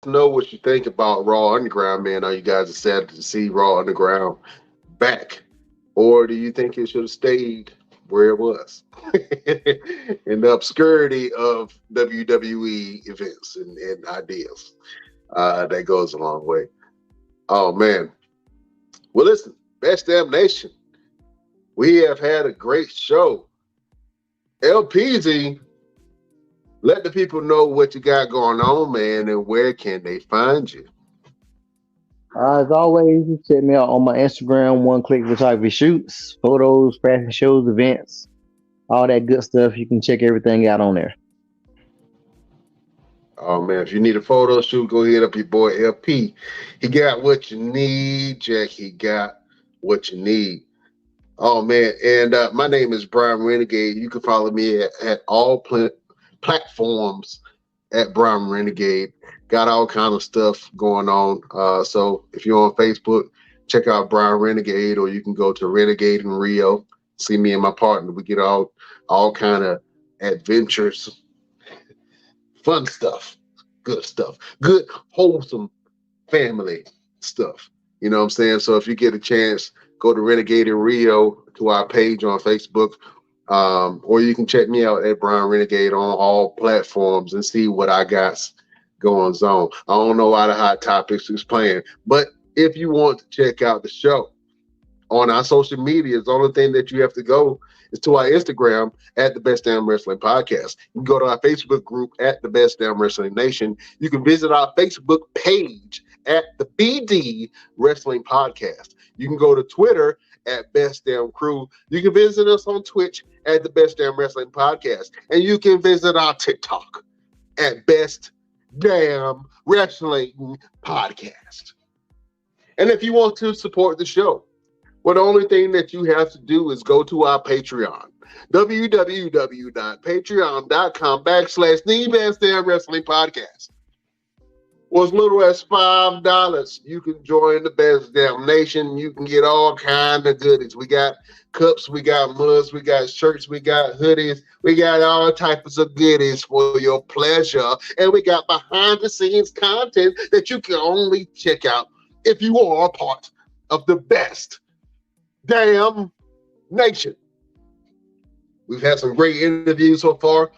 know what you think about Raw Underground, man. Are you guys excited to see Raw Underground back? Or do you think it should have stayed where it was in the obscurity of WWE events and ideas? That goes a long way. Oh, man. Well, listen, Best Damn Nation, we have had a great show. LPZ, let the people know what you got going on, man, and where can they find you? As always, you check me out on my Instagram, One Click Photography Shoots, photos, fashion shows, events, all that good stuff. You can check everything out on there. Oh man, if you need a photo shoot, go hit up your boy LP. He got what you need, Jack. He got what you need. Oh man, and my name is Brian Renegade. You can follow me at all platforms at Brian Renegade. Got all kind of stuff going on. So if you're on Facebook, check out Brian Renegade, or you can go to Renegade in Rio. See me and my partner. We get all kind of adventures, fun stuff, good wholesome family stuff. You know what I'm saying? So if you get a chance, go to Renegade in Rio to our page on Facebook. Or you can check me out at Brian Renegade on all platforms and see what I got going on. I don't know why the Hot Topics is playing, but if you want to check out the show on our social media, the only thing that you have to go is to our Instagram at the Best Damn Wrestling Podcast. You can go to our Facebook group at the Best Damn Wrestling Nation. You can visit our Facebook page at the BD Wrestling Podcast. You can go to Twitter at Best Damn Crew. You can visit us on Twitch at the Best Damn Wrestling Podcast. And you can visit our TikTok at Best Damn Wrestling Podcast. And if you want to support the show, well, the only thing that you have to do is go to our Patreon, www.patreon.com/the Best Damn Wrestling Podcast. For as little as $5, you can join the Best Damn Nation. You can get all kind of goodies. We got cups, we got mugs, we got shirts, we got hoodies, we got all types of goodies for your pleasure. And we got behind the scenes content that you can only check out if you are a part of the Best Damn Nation. We've had some great interviews so far.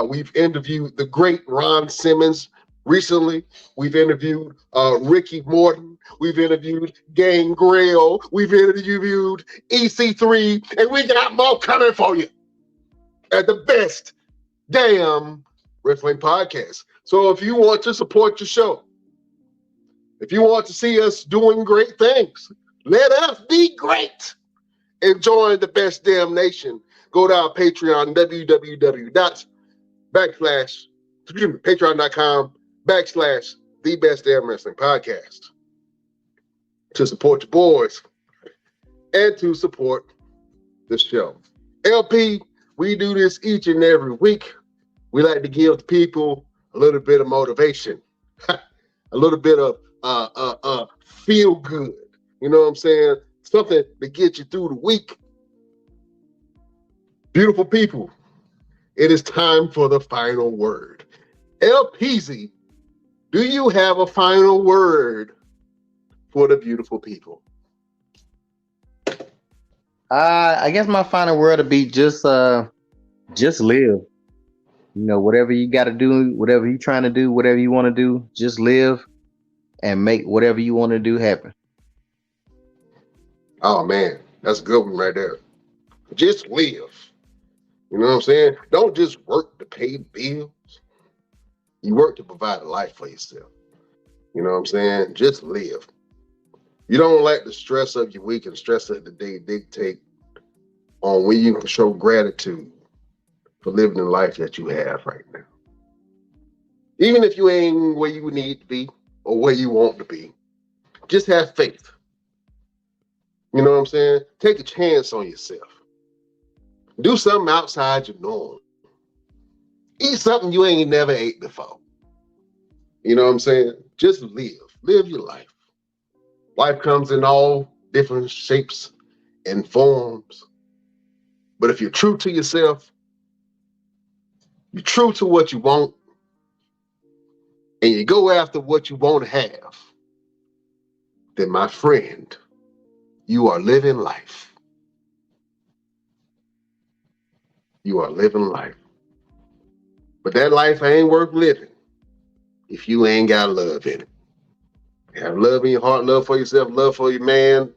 We've interviewed the great Ron Simmons recently. We've interviewed Ricky Morton. We've interviewed Gangrel. We've interviewed EC3. And we got more coming for you at the Best Damn Wrestling Podcast. So if you want to support your show, if you want to see us doing great things, let us be great and join the Best Damn Nation. Go to our Patreon, patreon.com/the Best Damn Wrestling Podcast, to support your boys and to support the show. LP, we do this each and every week. We like to give the people a little bit of motivation, a little bit of feel good. You know what I'm saying? Something to get you through the week. Beautiful people, it is time for the final word. LPZ, do you have a final word for the beautiful people? I guess my final word would be just live. You know, whatever you got to do, whatever you're trying to do, whatever you want to do, just live and make whatever you want to do happen. Oh man, that's a good one right there. Just live. You know what I'm saying? Don't just work to pay bills. You work to provide a life for yourself. You know what I'm saying? Just live. You don't let the stress of your week and stress of the day dictate on when you can show gratitude for living the life that you have right now. Even if you ain't where you need to be or where you want to be, just have faith. You know what I'm saying? Take a chance on yourself. Do something outside your norm. Eat something you ain't never ate before. You know what I'm saying? Just live. Live your life. Life comes in all different shapes and forms. But if you're true to yourself, you're true to what you want, and you go after what you want to have, then my friend, you are living life. You are living life. But that life ain't worth living if you ain't got love in it. Have love in your heart, love for yourself, love for your man,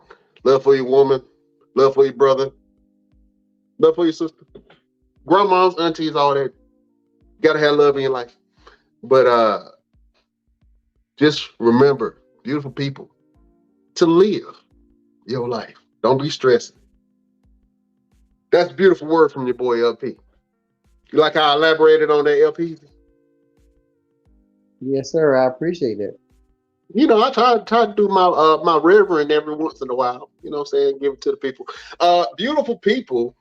love for your woman, love for your brother, love for your sister, grandmas, aunties, all that. You gotta have love in your life. But just remember, beautiful people, to live your life. Don't be stressing. That's a beautiful word from your boy LP. You like how I elaborated on that, LP? Yes, sir. I appreciate it. You know, I try to do my reverend every once in a while. You know what I'm saying? Give it to the people. Beautiful people.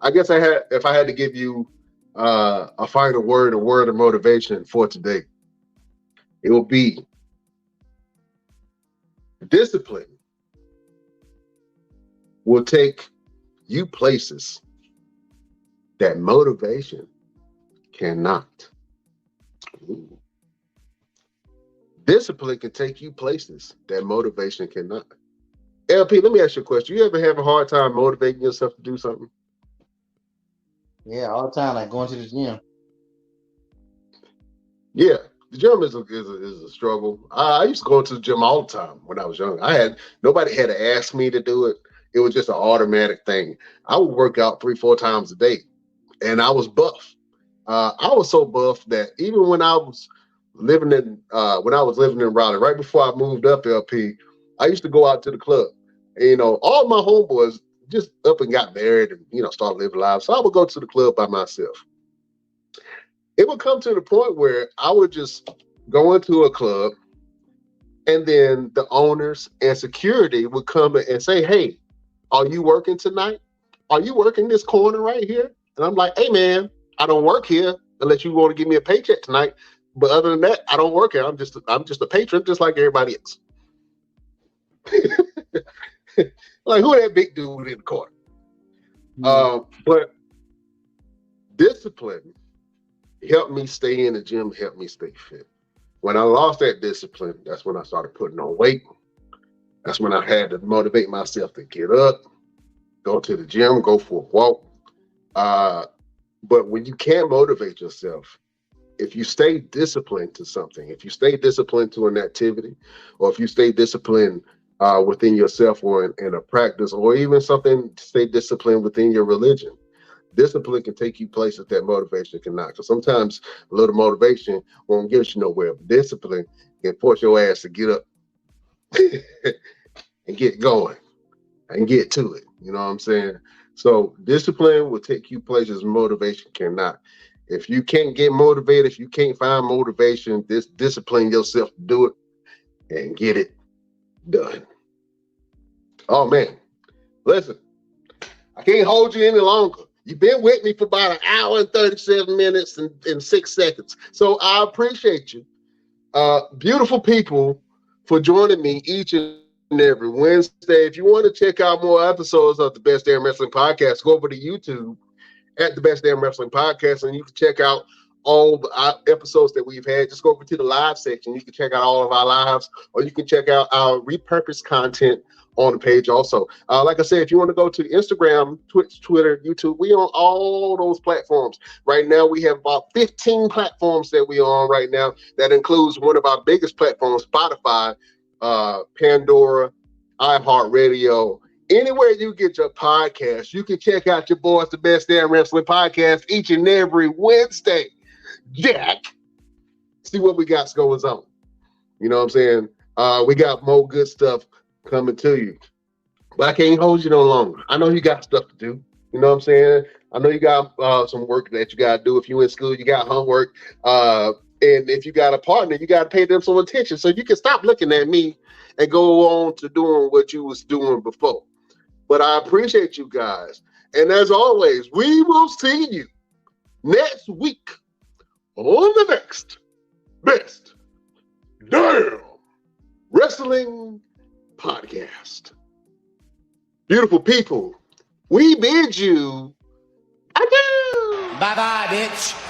I guess if I had to give you a final word, a word of motivation for today, it will be discipline will take you places that motivation cannot. Ooh. Discipline can take you places that motivation cannot. LP, let me ask you a question. You ever have a hard time motivating yourself to do something? Yeah, all the time, like going to the gym. Yeah, the gym is a struggle. I used to go to the gym all the time when I was young. Nobody had to ask me to do it. It was just an automatic thing. I would work out 3-4 times a day, and I was buff. I was so buff that even when I was living in Raleigh, right before I moved up LP, I used to go out to the club. And, you know, all my homeboys just up and got married and, you know, started living lives. So I would go to the club by myself. It would come to the point where I would just go into a club, and then the owners and security would come and say, "Hey, are you working tonight? Are you working this corner right here?" And I'm like, "Hey, man, I don't work here unless you want to give me a paycheck tonight. But other than that, I don't work here. I'm just a patron, just like everybody else." Like, who that big dude in the corner? But discipline helped me stay in the gym, helped me stay fit. When I lost that discipline, that's when I started putting on weight. That's when I had to motivate myself to get up, go to the gym, go for a walk. But when you can't motivate yourself, if you stay disciplined to something, if you stay disciplined to an activity, or if you stay disciplined within yourself or in a practice, or even something, stay disciplined within your religion, discipline can take you places that motivation cannot. So sometimes a little motivation won't get you nowhere. But discipline can force your ass to get up and get going and get to it. You know what I'm saying? So discipline will take you places motivation cannot. If you can't get motivated, if you can't find motivation, discipline yourself to do it and get it done. Oh man, listen, I can't hold you any longer. You've been with me for about 1 hour and 37 minutes and 6 seconds. So I appreciate you. Beautiful people, for joining me each and every Wednesday. If you want to check out more episodes of the Best Damn Wrestling Podcast, go over to YouTube at the Best Damn Wrestling Podcast, and you can check out all the episodes that we've had. Just go over to the live section. You can check out all of our lives, or you can check out our repurposed content on the page also. Like I said, if you want to go to Instagram, Twitch, Twitter, YouTube, we on all those platforms. Right now, we have about 15 platforms that we are on right now. That includes one of our biggest platforms, Spotify, Pandora, iHeartRadio. Anywhere you get your podcast, you can check out your boys, the Best Damn Wrestling Podcast, each and every Wednesday. Jack, see what we got going on. You know what I'm saying? We got more good stuff coming to you. But I can't hold you no longer. I know you got stuff to do. You know what I'm saying? I know you got some work that you got to do. If you're in school, you got homework. And if you got a partner, you got to pay them some attention. So you can stop looking at me and go on to doing what you was doing before. But I appreciate you guys. And as always, we will see you next week on the next Best Damn Wrestling Podcast. Beautiful people, we bid you adieu. Bye-bye, bitch.